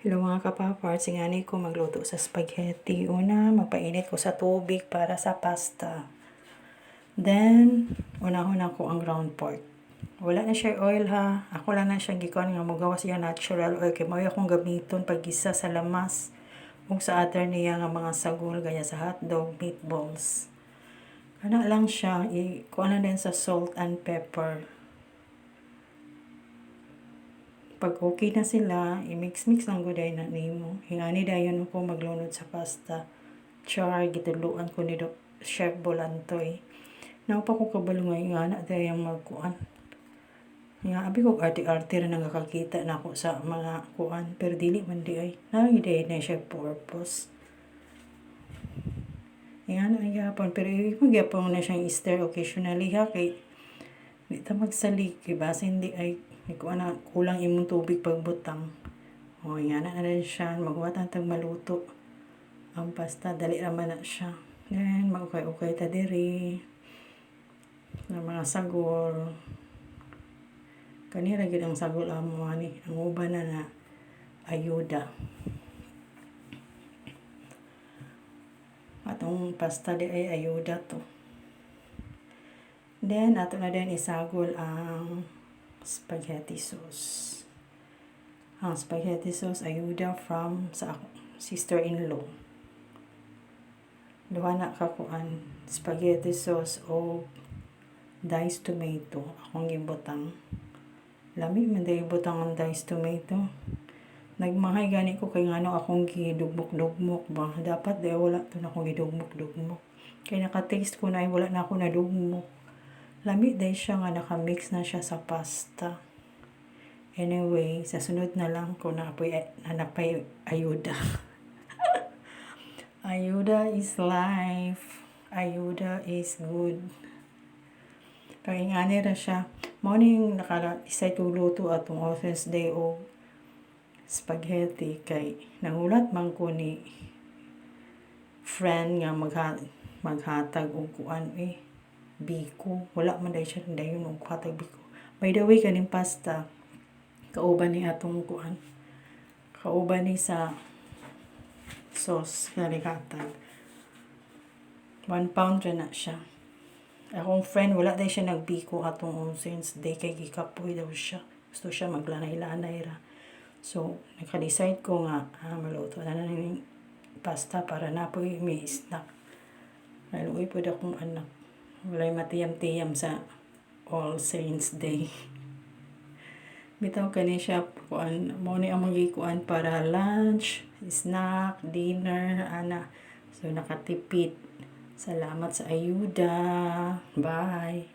Hello mga kapaparts, ingani ko magluto sa spaghetti. Una, magpainit ko sa tubig para sa pasta. Then, una-una ko ang ground pork. Wala na siya oil ha. Ako lang na siya gikuan nga magawas siya natural oil. Kaya mao akong gamiton pag-isa sa lamas. Kung sa other niya nga mga sagol, gaya sa hotdog, meatballs. Kana lang siya, ikuan na din sa salt and pepper. Pag okay na sila, i-mix-mix lang ko dahil na nimo. Hingani dayon ko maglunod sa pasta. Char, gituluan ko ni Chef Bolantoy. Naupa ko kabalungay nga na dahil magkuan. Nga, abi ko arte-arte rin nakakita na ako sa mga kuan. Pero dili man di ay. Nangyiday na siya purpose. Nga na ang yapon. Pero magyapon na siyang Easter occasionally ha. Kay di ta magsalik. Kay base hindi ay kuan na kulang imong tubig pagbutang. O, nga na rin siya. Magwatan tag maluto. Ang pasta, dali naman na siya. Then, mag-ukay-ukay ta diri. Ng mga sagol. Kanira gid ang sagol amo ani. Ang uban na ayuda. Atong pasta di ay ayuda to. Then, ato na din isagol ang spaghetti sauce. Ang spaghetti sauce ayuda from sa sister-in-law. Duha na kakuan spaghetti sauce o diced tomato akong gibutang. Lami man day ibutang ang diced tomato. Nagmahay gani ko kay ngano akong gidugmok-dugmok ba. Dapat day wala to na akong gidugmok-dugmok. Kay naka-taste ko na ay wala na ako nadugmok. Lami day siya nga naka-mix na siya sa pasta. Anyway, sa sunod na lang ko napay ayuda. Ayuda is life. Ayuda is good. Kaya nga nira siya. Morning naka-decide ko luto atong office day o spaghetti. Kay nangulat man ko ni friend nga maghatag og kuan biko. Wala man day siya dayon og hatag biko. By the way, kaning pasta kauban ni atong kuan. Kauban ni sa sauce na likatag. 1 pound na siya. Akong friend, wala day siya nagbiko atong since day kay gikapoy daw siya. Gusto siya maglanay-lanay ra. So, naka-decide ko nga, maluto na ng pasta para napoy may snack. Naluoy po akong anak. Walay matiyam-tiyam sa All Saints Day. Bitaw kani siya kuan mo ni ang magikuan para lunch, snack, dinner, ana. So nakatipid. Salamat sa ayuda. Bye.